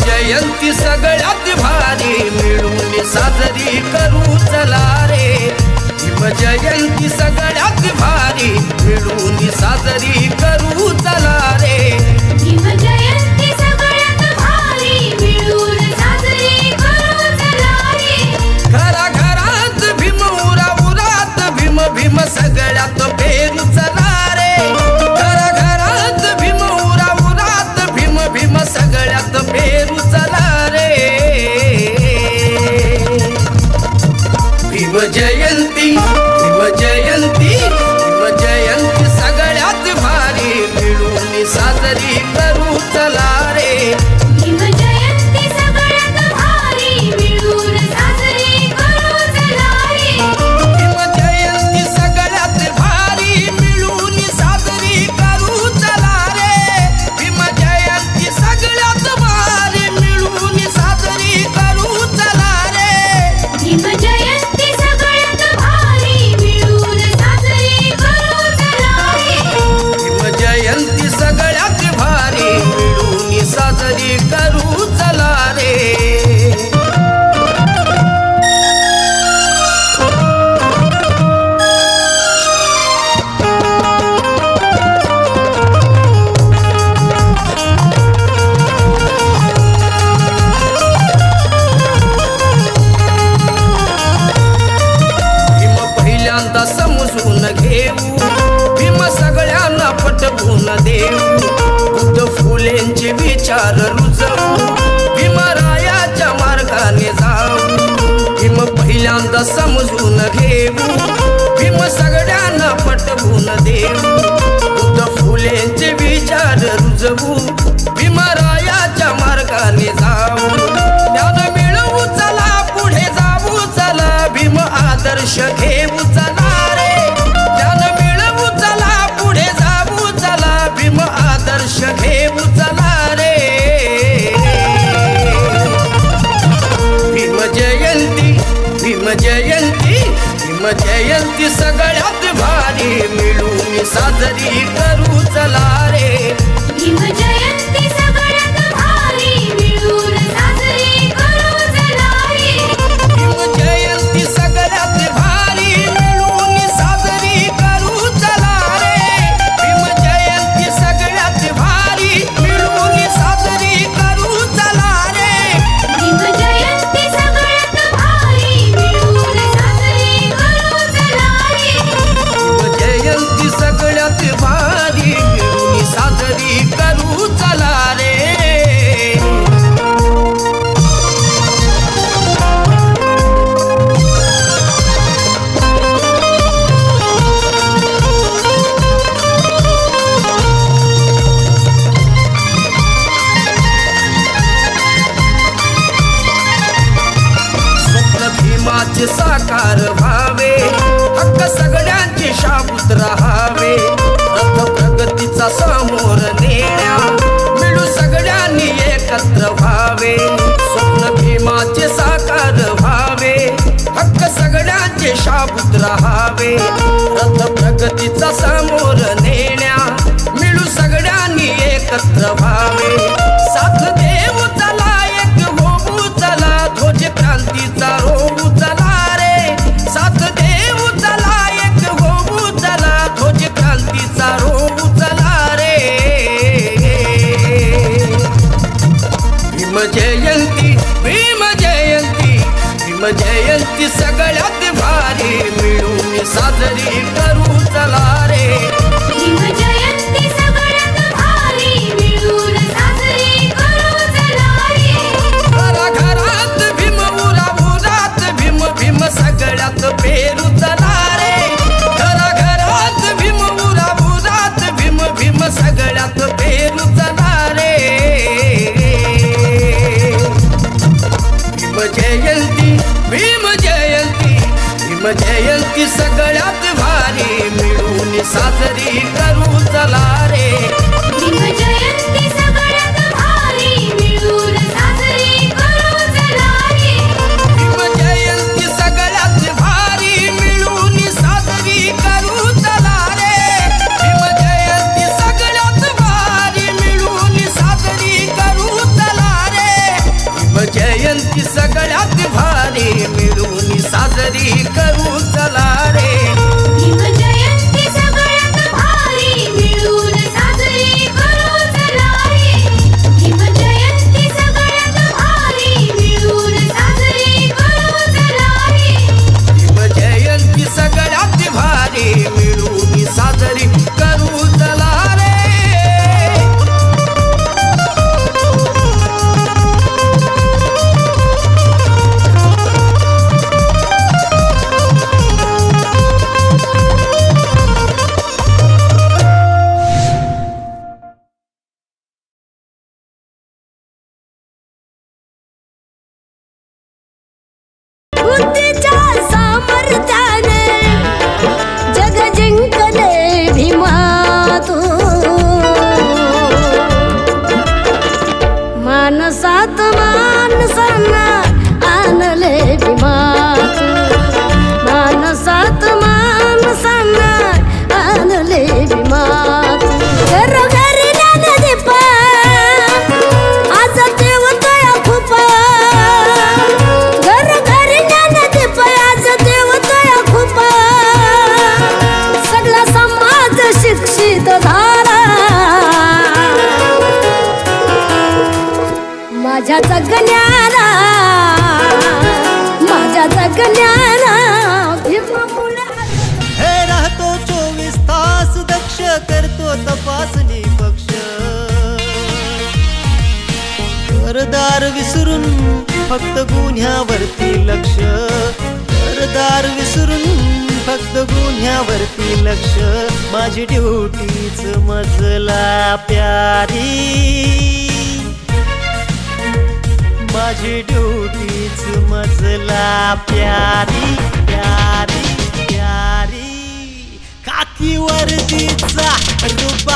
जयंती सगळ्यात भारी मिळून साजरी करू चला रे। भीम जयंती सगळ्यात भारी मिळून साजरी करू चला रे। भीम जयंती सगळ्यात भारी मिळून साजरी करू चला रे। घराघरात भीम उरात भीम भीम सगळ्यात पेरू चला रे। घराघरात भीम उरात भीम भीम सगळ्यात पेरू चला रे। भीम जयंती सगळ्यात भारी मिळून साजरी करू चला रे। भीम जयंती सगळ्यात भारी मिळून साजरी करू चला रे। भीम जयंती सगळ्यात भारी मिळून साजरी करू चला रे। भीम जयंती सगळ्यात भारी मिळून साजरी करू चला रे। भीम जयंती सगळ्यात भारी मिळून साजरी करू चला रे। भीम जयंती सगळ्यात भारी मिळून साजरी करू चला रे। भीम पहिल्यांदा समजून घेऊ भीम सगळ्यांना पटवून देऊ। बुद्ध फुलेंचे विचार रुजवू भीमरायाच्या मार्गाने जाऊ। भीम पहिल्यांदा समजून घेऊ भीम सगळ्यांना पटवून देऊ। बुद्ध फुलेंचे विचार रुजवू भीमरायाच्या मार्गाने जाऊ। ज्ञान मिळवू चला पुढे जाऊ चला भीम आदर्श घेऊ चला रे। ज्ञान मिळवू चला पुढे जाऊ चला भीम आदर्श घेऊ चला रे। भीम जयंती सगळ्यात भारी मिळून साजरी करू चला रे। भीम जयंती सगळ्यात भारी मिळून साजरी करू चला रे। भीम जयंती सगळ्यात भारी मिळून साजरी करू चला रे। भीम जयंती सगळ्यात भारी मिळून साजरी करू चला रे। भीम जयंती सगळ्यात भारी मिळून साजरी करू चला रे। भीम जयंती सगळ्यात भारी मिळून साजरी करू चला रे। स्वप्न भीमाचे साकार व्हावे हक्क सगळ्यांचे शाबूत राहावे। रथ प्रगतीचा समोर नेण्या मिळू सगळ्यांनी एकत्र व्हावे। स्वप्न भीमाचे साकार व्हावे हक्क सगळ्यांचे शाबूत राहावे। रथ प्रगतीचा समोर नेण्या मिळू सगळ्यांनी एकत्र व्हावे। साथ देऊ चला एक होऊ चला ध्वज क्रांतीचा रोवू चला रे। साथ देऊ चला एक होऊ चला ध्वज क्रांतीचा रोवू चला रे। भीम जयंती सगळ्यात भारी मिळून साजरी करू चला रे। भीम जयंती सगळ्यात भारी मिळून साजरी करू चला रे। घराघरात भीम उरात भीम भीम सगळ्यात पेरू चला रे। घराघरात भीम उरात भीम भीम सगळ्यात पेरू चला रे। भीम जयंती सगळ्यात भारी मिळून साजरी करू चला रे। भीम जयंती सगळ्यात भारी मिळून साजरी करू चला रे। भीम जयंती सगळ्यात भारी मिळून साजरी करू चला रे। भीम जयंती सगळ्यात भारी मिळून साजरी झाला माझ्या जगण्याला हे राहतो 24 तास दक्ष करतो तपासणी पक्ष घरदार विसरून फक्त गुन्ह्यावरती लक्ष घरदार विसरून फक्त गुन्ह्यावरती लक्ष माझी ड्युटीच मजला प्यारी माझी ड्युटीच मजला प्यारी प्यारी प्यारी खाकी वर्दीचा रुबा